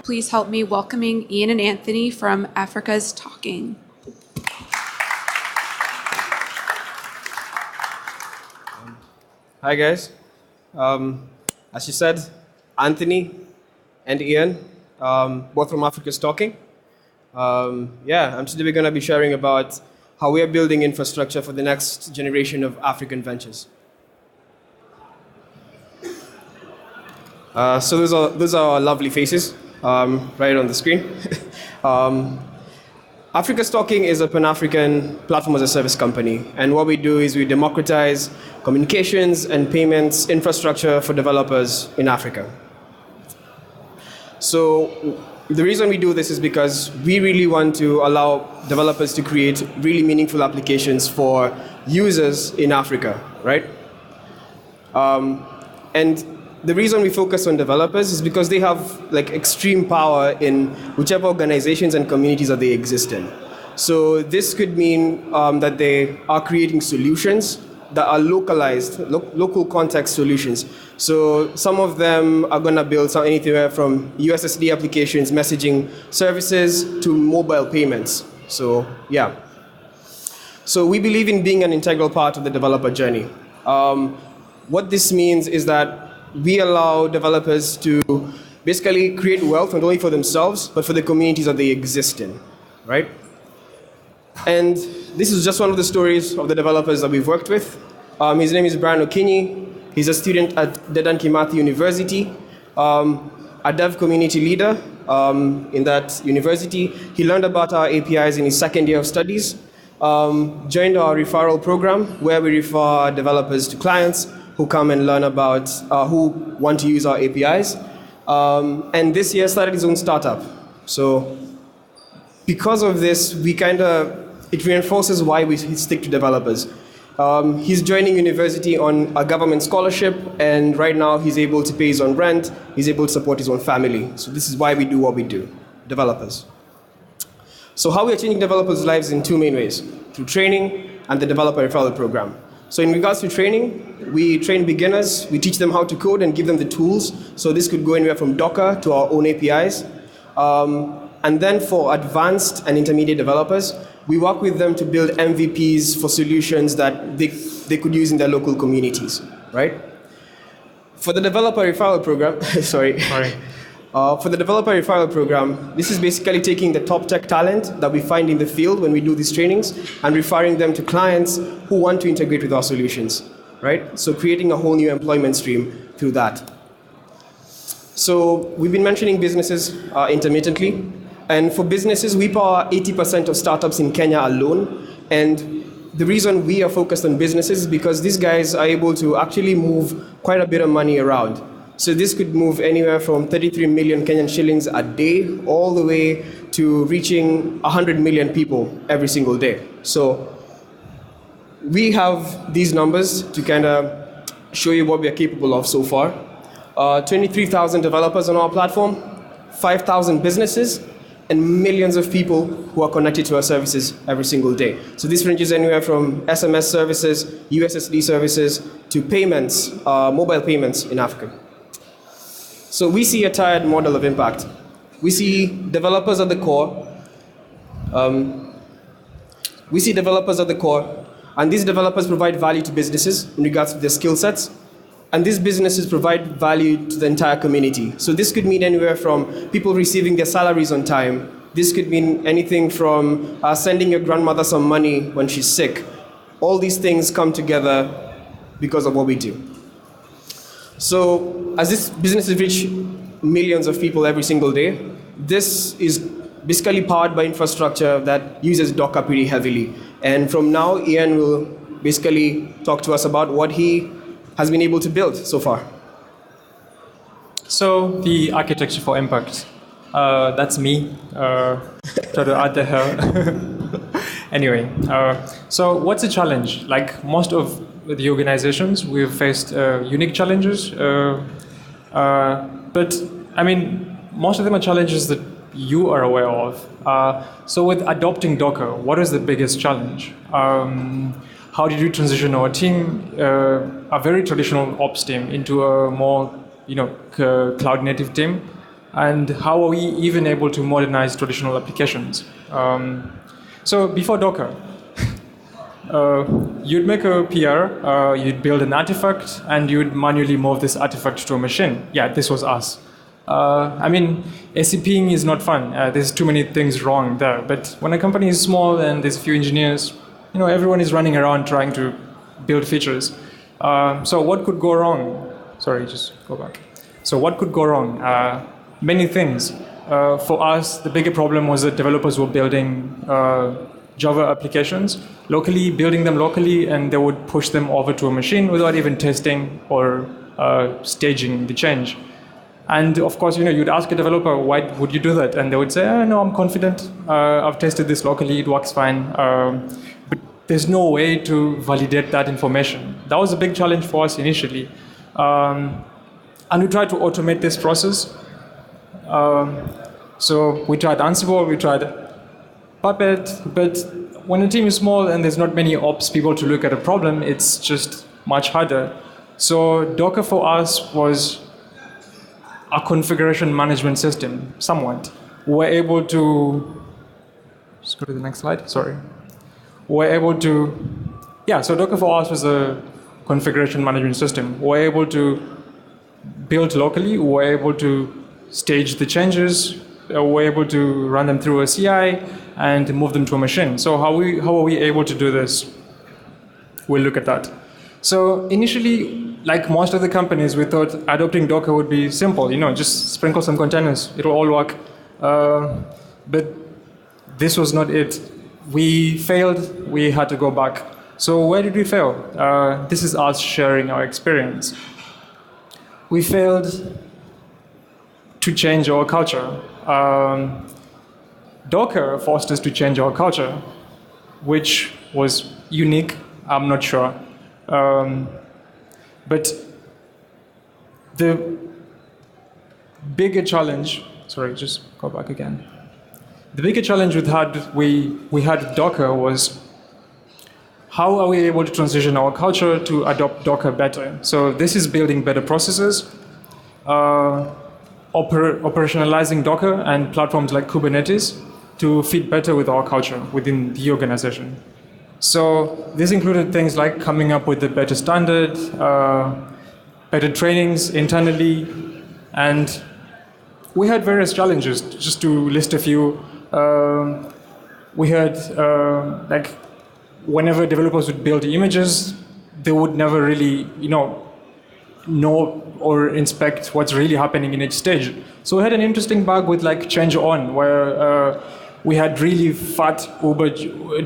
Please help me welcoming Ian and Anthony from AfricaStalking. Hi guys. As you said, Anthony and Ian, both from AfricaStalking. And today we're going to be sharing about how we are building infrastructure for the next generation of African ventures. So those are our lovely faces right on the screen. AfricaStalking is a Pan-African platform as a service company, and what we do is we democratize communications and payments infrastructure for developers in Africa. So the reason we do this is because we really want to allow developers to create really meaningful applications for users in Africa, right? And the reason we focus on developers is because they have like extreme power in whichever organizations and communities that they exist in. So this could mean that they are creating solutions that are localized, local context solutions. So some of them are going to build anything from USSD applications, messaging services, to mobile payments. So yeah. So we believe in being an integral part of the developer journey. What this means is that we allow developers to basically create wealth not only for themselves, but for the communities that they exist in, right? And this is just one of the stories of the developers that we've worked with. His name is Brian Okinyi. He's a student at Dedan Kimathi University, a dev community leader in that university. He learned about our APIs in his second year of studies, joined our referral program where we refer developers to clients who come and learn about, who want to use our APIs. And this year started his own startup. So because of this, it reinforces why we stick to developers. He's joining university on a government scholarship, and right now he's able to pay his own rent, he's able to support his own family. So this is why we do what we do, developers. So how we are changing developers' lives in two main ways, through training and the developer referral program. So in regards to training, we train beginners, we teach them how to code and give them the tools. So this could go anywhere from Docker to our own APIs. And then for advanced and intermediate developers, we work with them to build MVPs for solutions that they could use in their local communities, right? For the developer referral program, for the developer referral program, this is basically taking the top tech talent that we find in the field when we do these trainings and referring them to clients who want to integrate with our solutions, right? So creating a whole new employment stream through that. So we've been mentioning businesses intermittently. And for businesses, we power 80% of startups in Kenya alone. And the reason we are focused on businesses is because these guys are able to actually move quite a bit of money around. So this could move anywhere from 33 million Kenyan shillings a day all the way to reaching 100 million people every single day. So we have these numbers to kind of show you what we are capable of so far. 23,000 developers on our platform, 5,000 businesses, and millions of people who are connected to our services every single day. So this ranges anywhere from SMS services, USSD services, to payments, mobile payments in Africa. So we see a tiered model of impact. We see developers at the core. And these developers provide value to businesses in regards to their skill sets. And these businesses provide value to the entire community. So this could mean anywhere from people receiving their salaries on time. This could mean anything from sending your grandmother some money when she's sick. All these things come together because of what we do. So as these businesses reach millions of people every single day, this is basically powered by infrastructure that uses Docker pretty heavily. And from now, Ian will basically talk to us about what he has been able to build so far. So the architecture for impact, that's me. Try to add the hell. Anyway, so what's the challenge? Like most of the organizations, we've faced unique challenges. But I mean, most of them are challenges that you are aware of. So with adopting Docker, what is the biggest challenge? How did you transition our team, a very traditional ops team, into a more, cloud native team? And how are we even able to modernize traditional applications? So before Docker, you'd make a PR, you'd build an artifact, and you'd manually move this artifact to a machine. Yeah, this was us. I mean, SCPing is not fun. There's too many things wrong there. But when a company is small and there's a few engineers, everyone is running around trying to build features. So what could go wrong? Sorry, just go back. So what could go wrong? Many things. For us, the bigger problem was that developers were building Java applications locally, building them locally, and they would push them over to a machine without even testing or staging the change. And of course, you'd ask a developer, why would you do that? And they would say, no, I'm confident. I've tested this locally, it works fine. But there's no way to validate that information. That was a big challenge for us initially. And we tried to automate this process. So we tried Ansible, we tried Puppet, but when a team is small and there's not many ops people to look at a problem, it's just much harder. So Docker for us was a configuration management system, somewhat. We're able to, just go to the next slide, sorry. We're able to, so Docker for us was a configuration management system. We're able to build locally, we're able to stage the changes, we're able to run them through a CI and move them to a machine. So how are we able to do this? We'll look at that. So initially, like most of the companies, we thought adopting Docker would be simple, just sprinkle some containers, it'll all work. But this was not it. We failed, we had to go back. So where did we fail? This is us sharing our experience. We failed to change our culture. Docker forced us to change our culture, which was unique, I'm not sure. But the bigger challenge, sorry, just go back again. The bigger challenge we had Docker was how are we able to transition our culture to adopt Docker better? So this is building better processes, operationalizing Docker and platforms like Kubernetes to fit better with our culture within the organization. So this included things like coming up with a better standard, better trainings internally, and we had various challenges. Just to list a few, we had like whenever developers would build images, they would never really, know or inspect what's really happening in each stage. So we had an interesting bug with like change on, where we had really fat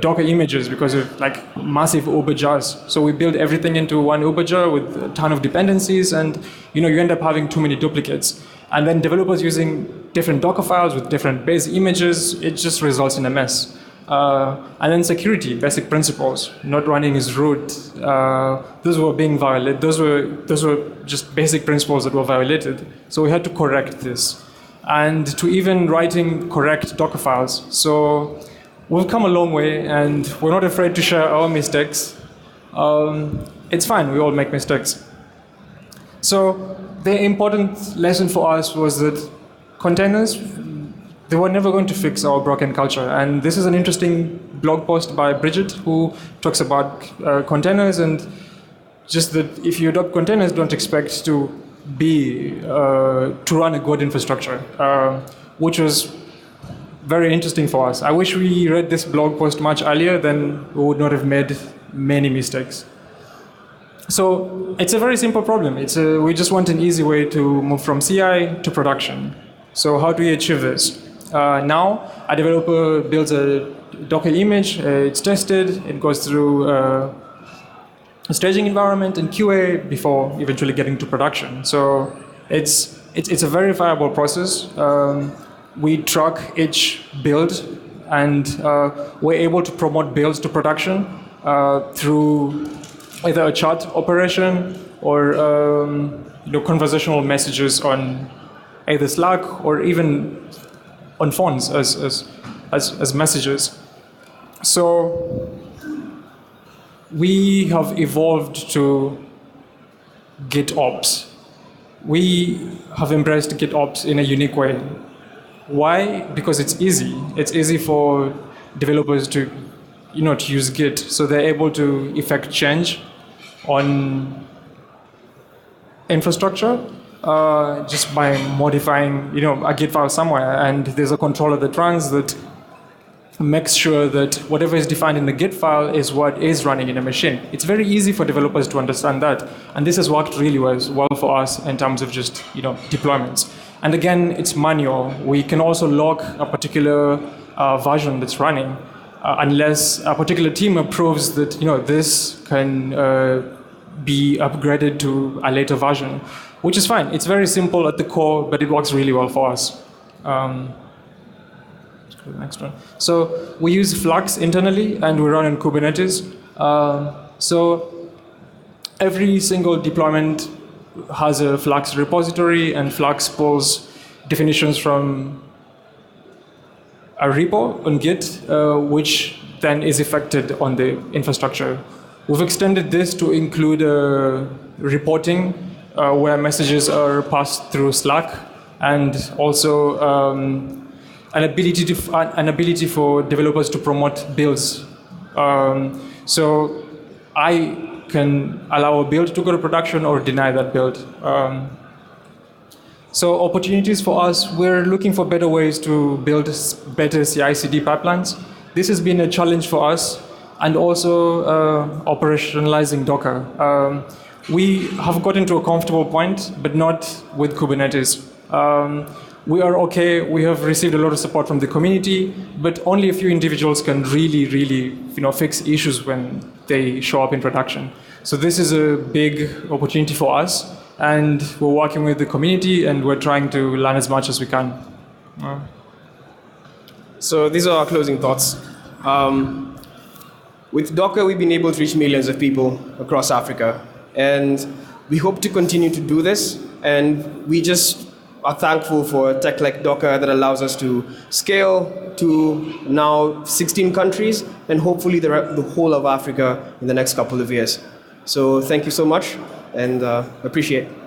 Docker images because of like massive Uber jars. So we built everything into one Uber jar with a ton of dependencies, and you end up having too many duplicates. And then developers using different Docker files with different base images, it just results in a mess. And then security, basic principles, not running as root. Those were being violated. Those were just basic principles that were violated. So we had to correct this. And to even writing correct Docker files. So we've come a long way, and we're not afraid to share our mistakes. It's fine, we all make mistakes. So the important lesson for us was that containers, they were never going to fix our broken culture. And this is an interesting blog post by Bridget, who talks about containers, and just that if you adopt containers, don't expect to run a good infrastructure, which was very interesting for us. I wish we read this blog post much earlier, then we would not have made many mistakes. So it's a very simple problem. We just want an easy way to move from CI to production. So how do we achieve this? Now, a developer builds a Docker image, it's tested, it goes through a staging environment and QA before eventually getting to production. So it's a very viable process. We track each build, and we're able to promote builds to production through either a chat operation or conversational messages on either Slack or even on phones as messages. So we have evolved to GitOps. we have embraced GitOps in a unique way. Why? Because it's easy. It's easy for developers to, to use Git, so they're able to effect change on infrastructure just by modifying, a Git file somewhere, and there's a controller that runs that makes sure that whatever is defined in the Git file is what is running in a machine. It's very easy for developers to understand that, and this has worked really well for us in terms of just deployments. And again, it's manual. We can also log a particular version that's running, unless a particular team approves that this can be upgraded to a later version, which is fine. It's very simple at the core, but it works really well for us. Let's go to the next one. So we use Flux internally, and we run in Kubernetes. So every single deployment has a Flux repository, and Flux pulls definitions from a repo on Git, which then is affected on the infrastructure. We've extended this to include reporting, where messages are passed through Slack, and also an ability for developers to promote builds. So I can allow a build to go to production or deny that build. So opportunities for us, we're looking for better ways to build better CI/CD pipelines. This has been a challenge for us, and also operationalizing Docker. We have gotten to a comfortable point, but not with Kubernetes. We are okay. We have received a lot of support from the community, but only a few individuals can really, fix issues when they show up in production. So this is a big opportunity for us, and we're working with the community, and we're trying to learn as much as we can. So these are our closing thoughts. With Docker, we've been able to reach millions of people across Africa, and we hope to continue to do this, and we just are thankful for a tech like Docker that allows us to scale to now 16 countries, and hopefully the whole of Africa in the next couple of years. So thank you so much, and appreciate it.